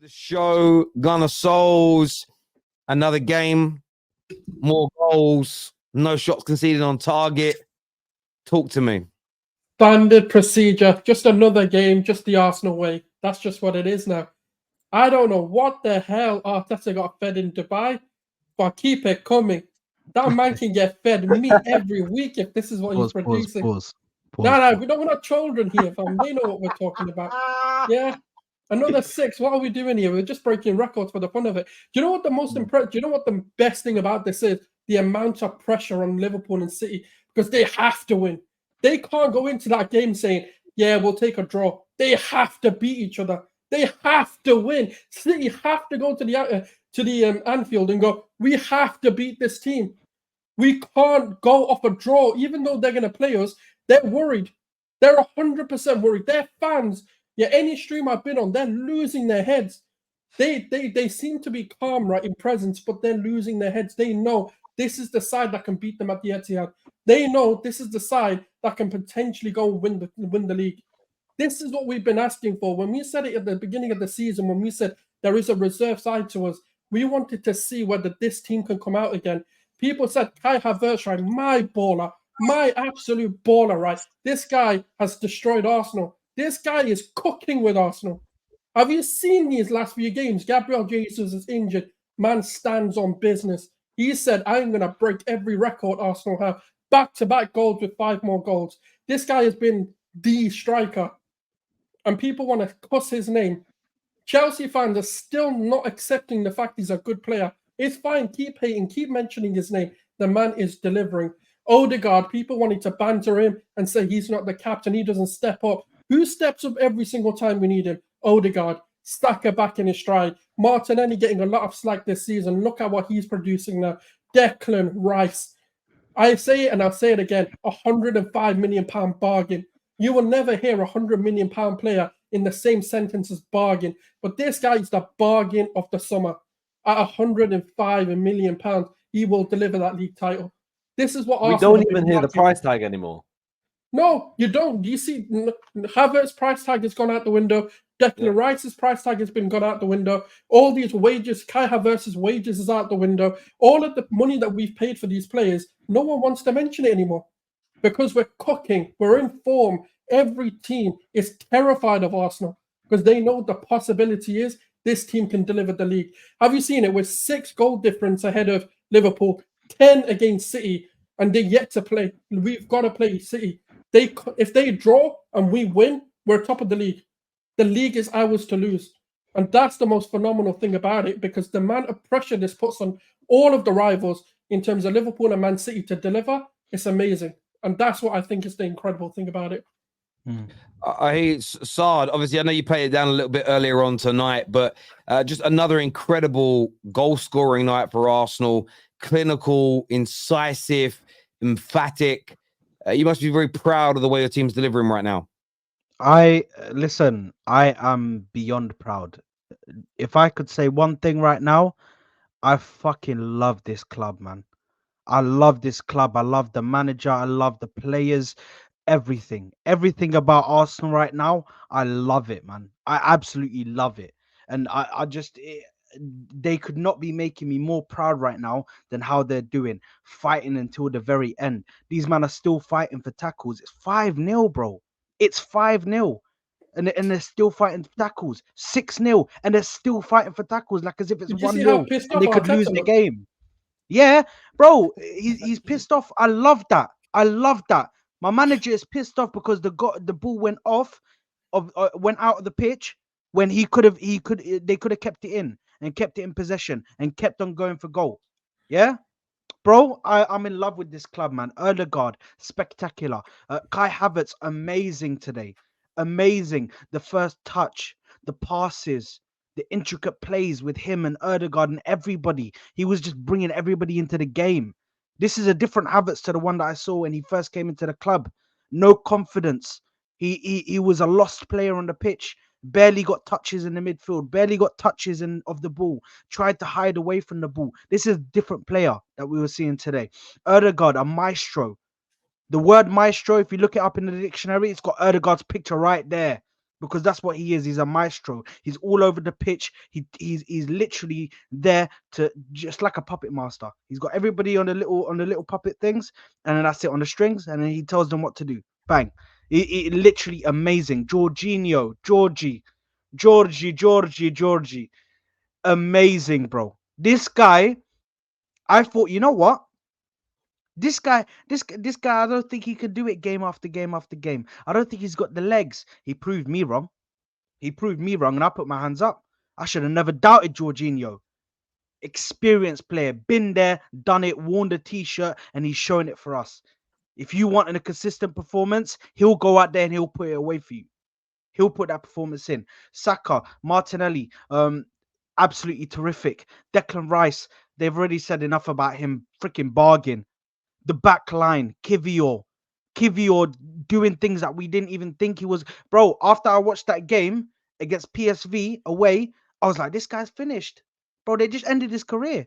The show, Gunner Souls, another game, more goals, no shots conceded on target. Talk to me. Standard procedure, just another game, just the Arsenal way. That's just what it is now. I don't know what the hell Arteta got fed in Dubai, but keep it coming. That man can get fed meat every week if this is what he's producing. Pause. No, we're not children here, fam. They know what we're talking about. Yeah. Another 6. What are we doing here? We're just breaking records for the fun of it. Do you know what the most impressive? Do you know what the best thing about this is? The amount of pressure on Liverpool and City, because they have to win. They can't go into that game saying, "Yeah, we'll take a draw." They have to beat each other. They have to win. City have to go to the Anfield and go, "We have to beat this team. We can't go off a draw, even though they're going to play us." They're worried. They're 100% worried. Their fans. Yeah, any stream I've been on, they're losing their heads. They seem to be calm, right, in presence, but they're losing their heads. They know this is the side that can beat them at the Etihad. They know this is the side that can potentially go and win the league. This is what we've been asking for. When we said it at the beginning of the season, when we said there is a reserve side to us, we wanted to see whether this team can come out again. People said, Kai Havertz, right, my baller, my absolute baller, right? This guy has destroyed Arsenal. This guy is cooking with Arsenal. Have you seen these last few games? Gabriel Jesus is injured. Man stands on business. He said, I'm going to break every record Arsenal have. Back-to-back goals with 5 more goals. This guy has been the striker. And people want to cuss his name. Chelsea fans are still not accepting the fact he's a good player. It's fine. Keep hating. Keep mentioning his name. The man is delivering. Odegaard, people wanting to banter him and say he's not the captain. He doesn't step up. Who steps up every single time we need him? Odegaard. Saka back in his stride. Martinelli getting a lot of slack this season. Look at what he's producing now. Declan Rice. I say it and I'll say it again. £105 million bargain. You will never hear a £100 million player in the same sentence as bargain. But this guy is the bargain of the summer. At £105 million, he will deliver that league title. This is what we Arsenal don't even hear the price tag anymore. No, you don't. You see, Havertz's price tag has gone out the window. Declan Rice's price tag has been gone out the window. All these wages, Kai Havertz's wages is out the window. All of the money that we've paid for these players, no one wants to mention it anymore because we're cooking. We're in form. Every team is terrified of Arsenal because they know the possibility is this team can deliver the league. Have you seen it? With 6 goal difference ahead of Liverpool, 10 against City, and they're yet to play. We've got to play City. If they draw and we win, we're top of the league. The league is ours to lose. And that's the most phenomenal thing about it because the amount of pressure this puts on all of the rivals in terms of Liverpool and Man City to deliver, it's amazing. And that's what I think is the incredible thing about it. I hate Saad. Obviously, I know you played it down a little bit earlier on tonight, but just another incredible goal-scoring night for Arsenal. Clinical, incisive, emphatic. You must be very proud of the way your team's delivering right now. I am beyond proud. If I could say one thing right now, I fucking love this club, man. I love this club. I love the manager. I love the players. Everything about Arsenal right now, I love it, man. I absolutely love it. And they could not be making me more proud right now than how they're doing, fighting until the very end. These men are still fighting for tackles. It's 5-0, bro. It's 5-0. And they're still fighting for tackles. 6-0. And they're still fighting for tackles like as if it's 1-0. And they could lose the game. Yeah, bro. He's pissed off. I love that. My manager is pissed off because the ball went out of the pitch when they could have kept it in and kept it in possession and kept on going for goal. Yeah, bro, I'm in love with this club, man. Odegaard, spectacular. Kai Havertz, amazing today. Amazing. The first touch, the passes, the intricate plays with him and Odegaard and everybody. He was just bringing everybody into the game. This is a different Havertz to the one that I saw when he first came into the club. No confidence. He was a lost player on the pitch. Barely got touches in the midfield. Barely got touches of the ball. Tried to hide away from the ball. This is a different player that we were seeing today. Odegaard, a maestro. The word maestro, if you look it up in the dictionary, it's got Odegaard's picture right there. because that's what he is. He's a maestro. He's all over the pitch. He's literally there to just like a puppet master. He's got everybody on the little puppet things, and then that's it on the strings, and then he tells them what to do. Bang! It literally amazing. Georgie, amazing, bro. This guy, I thought, you know what? This guy, I don't think he could do it game after game after game. I don't think he's got the legs. He proved me wrong. And I put my hands up. I should have never doubted Jorginho. Experienced player, been there, done it, worn the t-shirt, and he's showing it for us. If you want a consistent performance, he'll go out there and he'll put it away for you. He'll put that performance in. Saka, Martinelli, absolutely terrific. Declan Rice, they've already said enough about him. Freaking bargain. The back line, Kivior doing things that we didn't even think he was. Bro, after I watched that game against PSV away, I was like, this guy's finished. Bro, they just ended his career.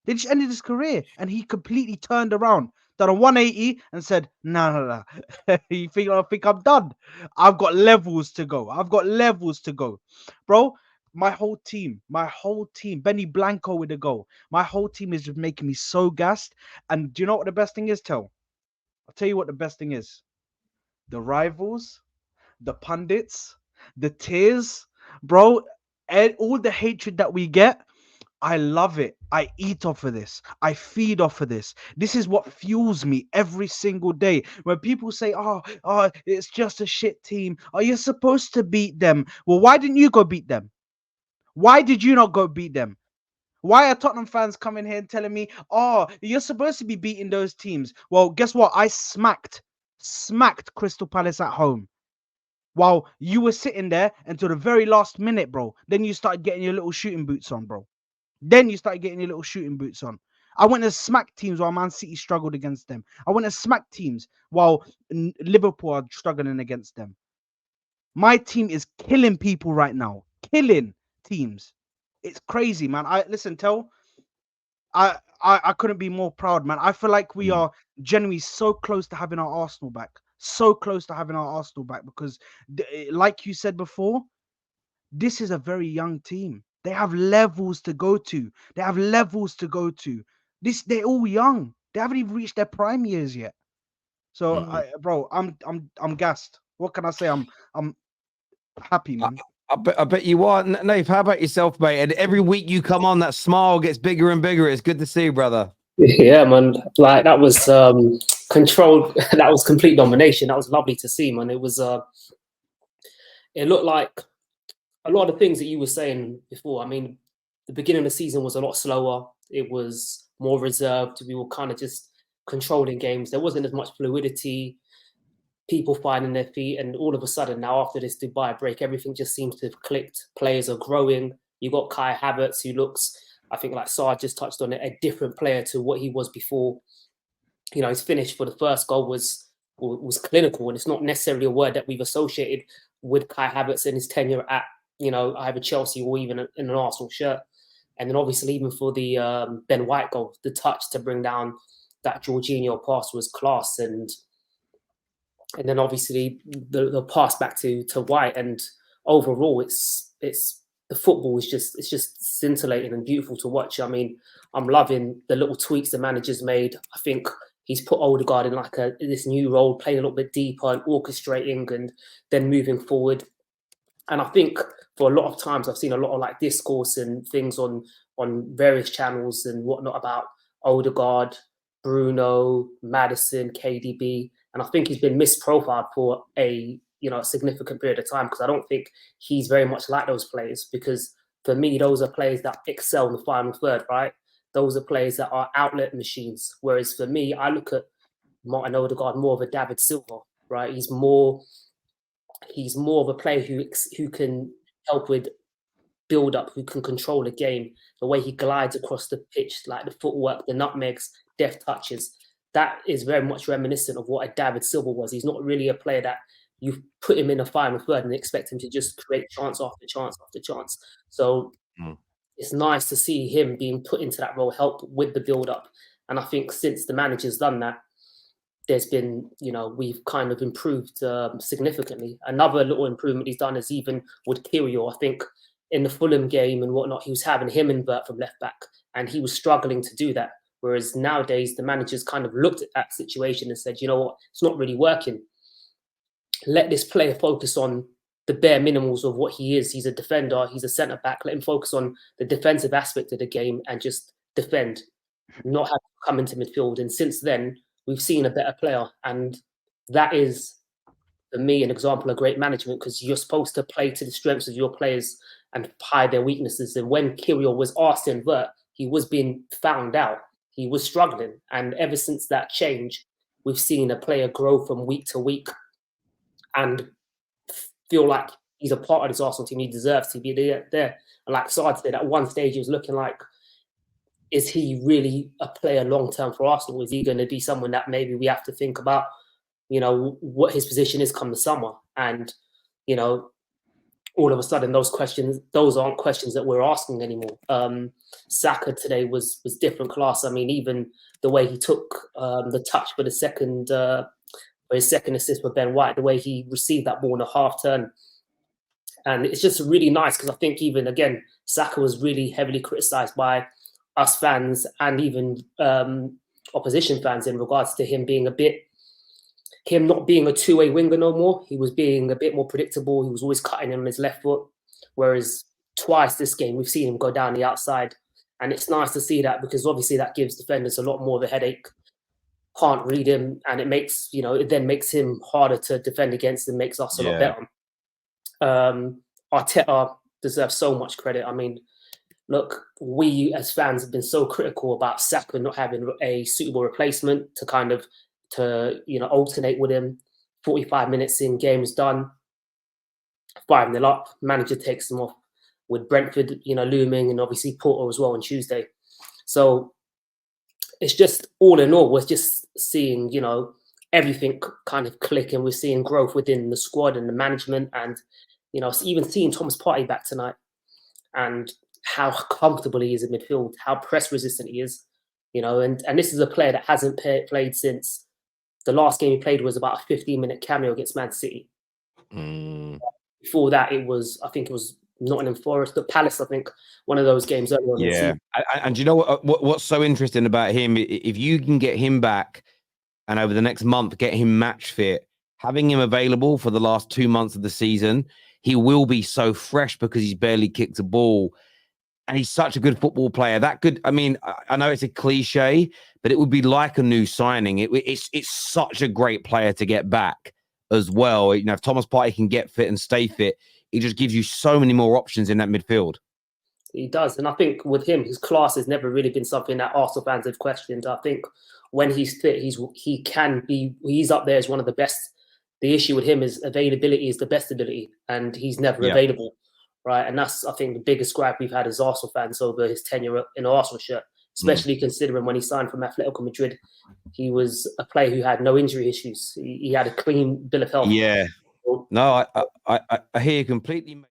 And he completely turned around, done a 180 and said, no. You think I'm done? I've got levels to go. Bro, my whole team, Benny Blanco with a goal. My whole team is just making me so gassed. And do you know what the best thing is, I'll tell you what the best thing is. The rivals, the pundits, the tears, bro, and all the hatred that we get, I love it. I eat off of this. I feed off of this. This is what fuels me every single day. When people say, oh, it's just a shit team. Are you supposed to beat them? Well, why didn't you go beat them? Why did you not go beat them? Why are Tottenham fans coming here and telling me, oh, you're supposed to be beating those teams? Well, guess what? I smacked Crystal Palace at home while you were sitting there until the very last minute, bro. Then you started getting your little shooting boots on, bro. I went to smack teams while Man City struggled against them. I went to smack teams while Liverpool are struggling against them. My team is killing people right now. Killing teams. It's crazy, man. I couldn't be more proud, man. I feel like we are genuinely so close to having our Arsenal back. Because, like you said before, this is a very young team. They have levels to go to. They're all young. They haven't even reached their prime years yet. So, I'm gassed. What can I say? I'm happy, man. I bet you are. Nave, how about yourself, mate? And every week you come on, that smile gets bigger and bigger. It's good to see you, brother. Yeah, man. Like, that was controlled. That was complete domination. That was lovely to see, man. It was. It looked like a lot of the things that you were saying before. I mean, the beginning of the season was a lot slower. It was more reserved. We were kind of just controlling games. There wasn't as much fluidity. People finding their feet, and all of a sudden now after this Dubai break, everything just seems to have clicked. Players are growing. You got Kai Havertz, who looks, I think, like Sarge just touched on it, a different player to what he was before. You know, his finish for the first goal was clinical, and it's not necessarily a word that we've associated with Kai Havertz in his tenure at, you know, either Chelsea or even in an Arsenal shirt. And then obviously even for the Ben White goal, the touch to bring down that Jorginho pass was class. And then obviously the pass back to White, and overall it's the football is just scintillating and beautiful to watch. I mean, I'm loving the little tweaks the manager's made. I think he's put Odegaard in like this new role, playing a little bit deeper and orchestrating and then moving forward. And I think for a lot of times I've seen a lot of like discourse and things on various channels and whatnot about Odegaard, Bruno, Maddison, KDB. And I think he's been misprofiled for a significant period of time, because I don't think he's very much like those players. Because for me, those are players that excel in the final third, right? Those are players that are outlet machines. Whereas for me, I look at Martin Odegaard more of a David Silva, right? He's more of a player who can help with build up, who can control the game, the way he glides across the pitch, like the footwork, the nutmegs, deft touches. That is very much reminiscent of what a David Silva was. He's not really a player that you put him in a final third and expect him to just create chance after chance after chance. So it's nice to see him being put into that role, help with the build up. And I think since the manager's done that, there's been, we've kind of improved significantly. Another little improvement he's done is even with Kirill. I think in the Fulham game and whatnot, he was having him invert from left back, and he was struggling to do that. Whereas nowadays, the managers kind of looked at that situation and said, you know what, it's not really working. Let this player focus on the bare minimals of what he is. He's a defender, he's a centre back. Let him focus on the defensive aspect of the game and just defend, not have to come into midfield. And since then, we've seen a better player. And that is, for me, an example of great management, because you're supposed to play to the strengths of your players and hide their weaknesses. And when Kirill was asked to invert, he was being found out. He was struggling. And ever since that change, we've seen a player grow from week to week and feel like he's a part of this Arsenal team. He deserves to be there. And like Saad said, at one stage, he was looking like, is he really a player long-term for Arsenal? Is he going to be someone that maybe we have to think about, what his position is come the summer? And, all of a sudden, those aren't questions that we're asking anymore. Saka today was different class. I mean, even the way he took the touch for his second assist with Ben White, the way he received that ball in a half turn. And it's just really nice because I think even, again, Saka was really heavily criticised by us fans and even opposition fans in regards to him not being a two-way winger no more. He was being a bit more predictable. He was always cutting in on his left foot. Whereas twice this game, we've seen him go down the outside. And it's nice to see that because obviously that gives defenders a lot more of a headache. Can't read him, and it then makes him harder to defend against and makes us a lot better. Arteta deserves so much credit. I mean, look, we as fans have been so critical about Saka not having a suitable replacement to alternate with him. 45 minutes in, game's done, 5-0 up, manager takes him off with Brentford, looming, and obviously Porto as well on Tuesday. So it's just, all in all, we're just seeing, everything kind of click, and we're seeing growth within the squad and the management, and, even seeing Thomas Partey back tonight and how comfortable he is in midfield, how press resistant he is, and this is a player that hasn't played since the last game he played was about a 15-minute cameo against Man City. Before that, I think it was Nottingham Forest, the Palace, I think, one of those games earlier on. Yeah, and you know what's so interesting about him? If you can get him back and over the next month get him match fit, having him available for the last 2 months of the season, he will be so fresh because he's barely kicked a ball. And he's such a good football player. I know it's a cliche, but it would be like a new signing. It's such a great player to get back as well. If Thomas Partey can get fit and stay fit, he just gives you so many more options in that midfield. He does. And I think with him, his class has never really been something that Arsenal fans have questioned. I think when he's fit, he's up there as one of the best. The issue with him is availability is the best ability, and he's never available. Right. And that's, I think, the biggest gripe we've had as Arsenal fans over his tenure in an Arsenal shirt, especially considering when he signed from Atletico Madrid, he was a player who had no injury issues. He had a clean bill of health. Yeah. No, I hear you completely.